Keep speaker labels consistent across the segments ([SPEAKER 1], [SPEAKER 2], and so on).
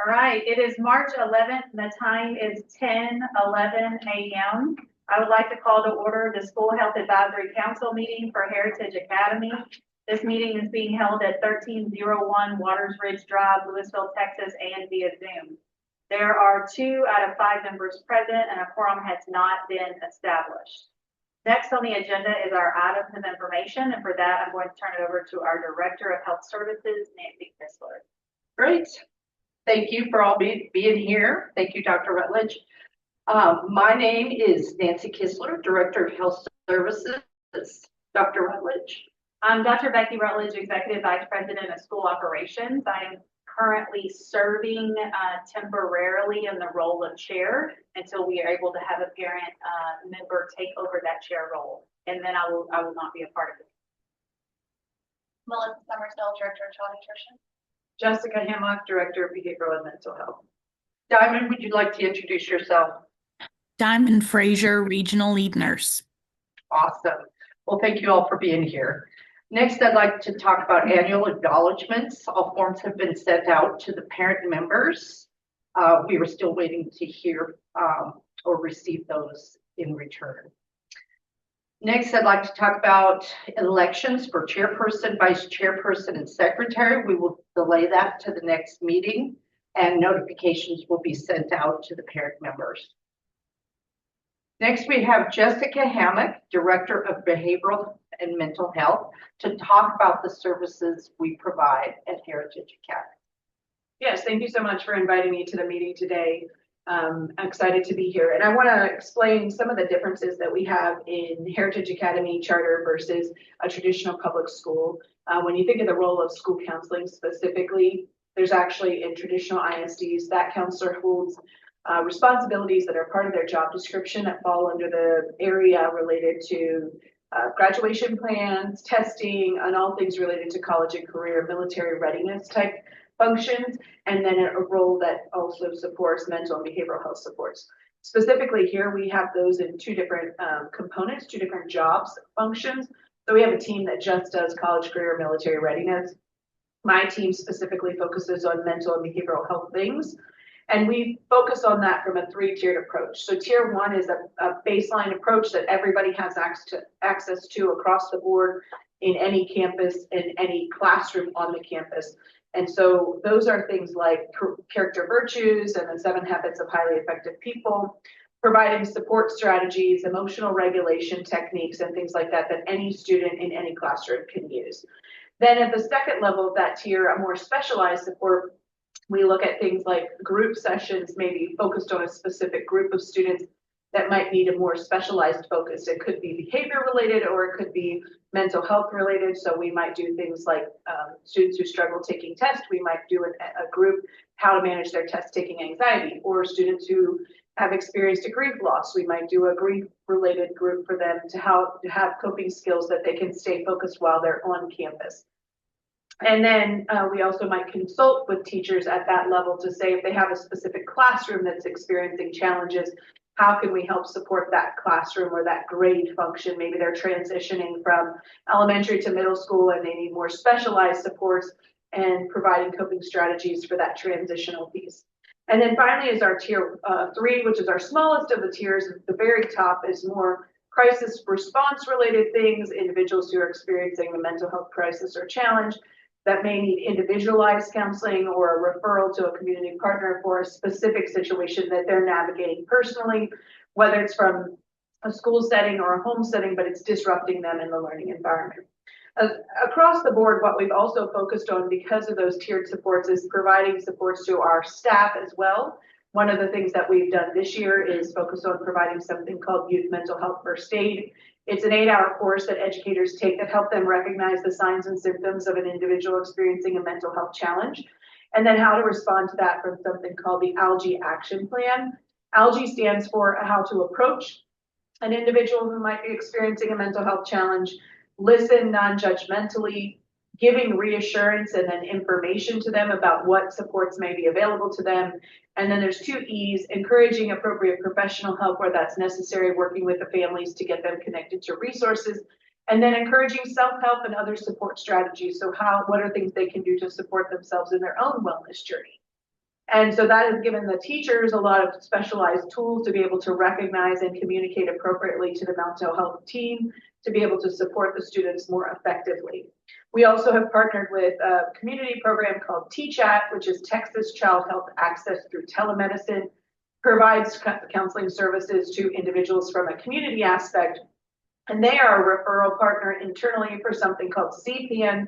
[SPEAKER 1] All right, it is March 11th, and the time is 10:11 a.m. I would like to call to order the School Health Advisory Council meeting for Heritage Academy. This meeting is being held at 1301 Waters Ridge Drive, Louisville, Texas, and via Zoom. There are 2 out of 5 members present, and a quorum has not been established. Next on the agenda is our items of information, and for that, I'm going to turn it over to our Director of Health Services, Nancy Kistler.
[SPEAKER 2] Great. Thank you for all being here. Thank you, Dr. Rutledge. My name is Nancy Kistler, Director of Health Services. Dr. Rutledge.
[SPEAKER 1] I'm Dr. Becky Rutledge, Executive Vice President of School Operations. I am currently serving temporarily in the role of chair until we are able to have a parent member take over that chair role, and then I will not be a part of it.
[SPEAKER 3] Melissa Summersdale, Director of Child Nutrition.
[SPEAKER 4] Jessica Hammock, Director of Behavioral and Mental Health.
[SPEAKER 2] Diamond, would you like to introduce yourself?
[SPEAKER 5] Diamond Frazier, Regional Lead Nurse.
[SPEAKER 2] Awesome. Well, thank you all for being here. Next, I'd like to talk about annual acknowledgements. All forms have been sent out to the parent members. We were still waiting to hear or receive those in return. Next, I'd like to talk about elections for chairperson, vice chairperson, and secretary. We will delay that to the next meeting, and notifications will be sent out to the parent members. Next, we have Jessica Hammock, Director of Behavioral and Mental Health, to talk about the services we provide at Heritage Academy.
[SPEAKER 4] Yes, thank you so much for inviting me to the meeting today. I'm excited to be here, and I want to explain some of the differences that we have in Heritage Academy charter versus a traditional public school. When you think of the role of school counseling specifically, there's actually in traditional ISDs that counselor holds responsibilities that are part of their job description that fall under the area related to graduation plans, testing, and all things related to college and career, military readiness type functions, and then a role that also supports mental and behavioral health supports. Specifically here, we have those in 2 different components, 2 different jobs functions. So we have a team that just does college, career, military readiness. My team specifically focuses on mental and behavioral health things. And we focus on that from a 3-tiered approach. So tier 1 is a baseline approach that everybody has access to across the board in any campus, in any classroom on the campus. And so those are things like character virtues and the 7 habits of highly effective people, providing support strategies, emotional regulation techniques, and things like that, that any student in any classroom can use. Then at the second level of that tier, a more specialized support, we look at things like group sessions, maybe focused on a specific group of students that might need a more specialized focus. It could be behavior related, or it could be mental health related. So we might do things like students who struggle taking tests. We might do a group, how to manage their test taking anxiety, or students who have experienced a grief loss. We might do a grief related group for them to have coping skills that they can stay focused while they're on campus. And then we also might consult with teachers at that level to say if they have a specific classroom that's experiencing challenges, how can we help support that classroom or that grade function? Maybe they're transitioning from elementary to middle school and they need more specialized supports, and providing coping strategies for that transitional piece. And then finally is our tier 3, which is our smallest of the tiers. At the very top is more crisis response related things, individuals who are experiencing a mental health crisis or challenge that may need individualized counseling or a referral to a community partner for a specific situation that they're navigating personally, whether it's from a school setting or a home setting, but it's disrupting them in the learning environment. Across the board, what we've also focused on because of those tiered supports is providing supports to our staff as well. One of the things that we've done this year is focus on providing something called Youth Mental Health First Aid. It's an 8-hour course that educators take that help them recognize the signs and symptoms of an individual experiencing a mental health challenge, and then how to respond to that from something called the ALGE Action Plan. ALGE stands for how to approach an individual who might be experiencing a mental health challenge, listen non-judgmentally, giving reassurance and then information to them about what supports may be available to them. And then there's 2 E's, encouraging appropriate professional help where that's necessary, working with the families to get them connected to resources, and then encouraging self-help and other support strategies. So what are things they can do to support themselves in their own wellness journey? And so that has given the teachers a lot of specialized tools to be able to recognize and communicate appropriately to the mental health team to be able to support the students more effectively. We also have partnered with a community program called TCHAT, which is Texas Child Health Access Through Telemedicine, provides counseling services to individuals from a community aspect. And they are a referral partner internally for something called CPN,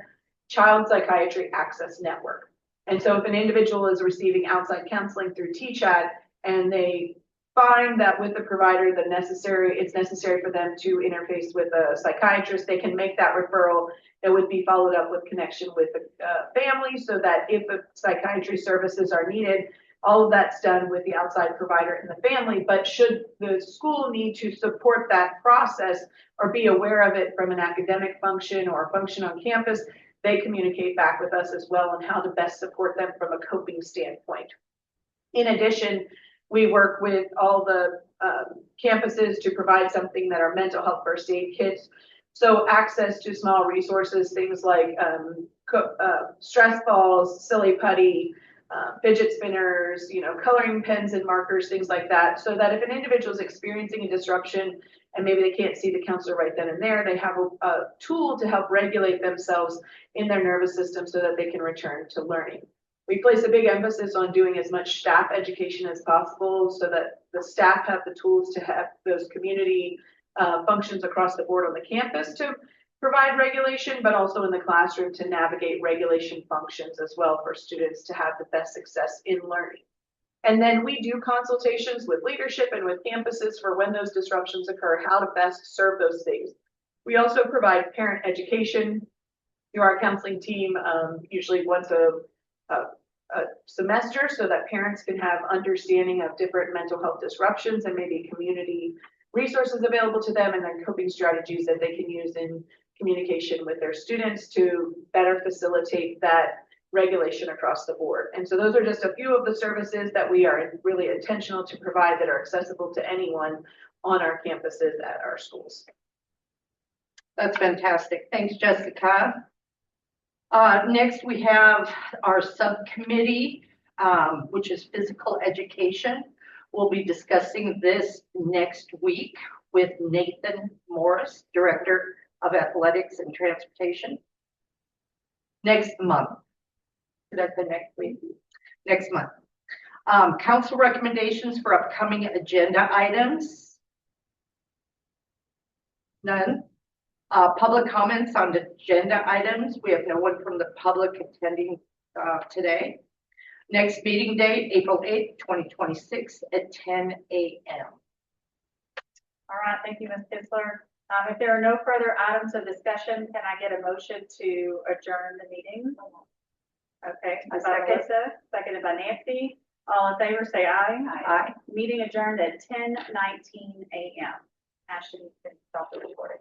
[SPEAKER 4] Child Psychiatry Access Network. And so if an individual is receiving outside counseling through TCHAT and they find that with the provider, it's necessary for them to interface with a psychiatrist, they can make that referral. It would be followed up with connection with the family so that if the psychiatry services are needed, all of that's done with the outside provider and the family. But should the school need to support that process or be aware of it from an academic function or function on campus, they communicate back with us as well on how to best support them from a coping standpoint. In addition, we work with all the campuses to provide something that are mental health first aid kits. So access to small resources, things like stress balls, silly putty, fidget spinners, coloring pens and markers, things like that. So that if an individual is experiencing a disruption and maybe they can't see the counselor right then and there, they have a tool to help regulate themselves in their nervous system so that they can return to learning. We place a big emphasis on doing as much staff education as possible so that the staff have the tools to have those community functions across the board on the campus to provide regulation, but also in the classroom to navigate regulation functions as well for students to have the best success in learning. And then we do consultations with leadership and with campuses for when those disruptions occur, how to best serve those things. We also provide parent education through our counseling team, usually once a semester, so that parents can have understanding of different mental health disruptions and maybe community resources available to them and then coping strategies that they can use in communication with their students to better facilitate that regulation across the board. And so those are just a few of the services that we are really intentional to provide that are accessible to anyone on our campuses at our schools.
[SPEAKER 2] That's fantastic. Thanks, Jessica. Next, we have our subcommittee, which is physical education. We'll be discussing this next week with Nathan Morris, Director of Athletics and Transportation. Next month. That's the next week. Next month. Council recommendations for upcoming agenda items. None. Public comments on agenda items. We have no one from the public attending today. Next meeting date, April 8th, 2026 at 10 a.m.
[SPEAKER 1] All right, thank you, Ms. Kinsler. If there are no further items of discussion, can I get a motion to adjourn the meeting? Okay, by Melissa, seconded by Nancy. All in favor, say aye.
[SPEAKER 2] Aye.
[SPEAKER 1] Meeting adjourned at 10:19 a.m. Ashton, you can stop the recording.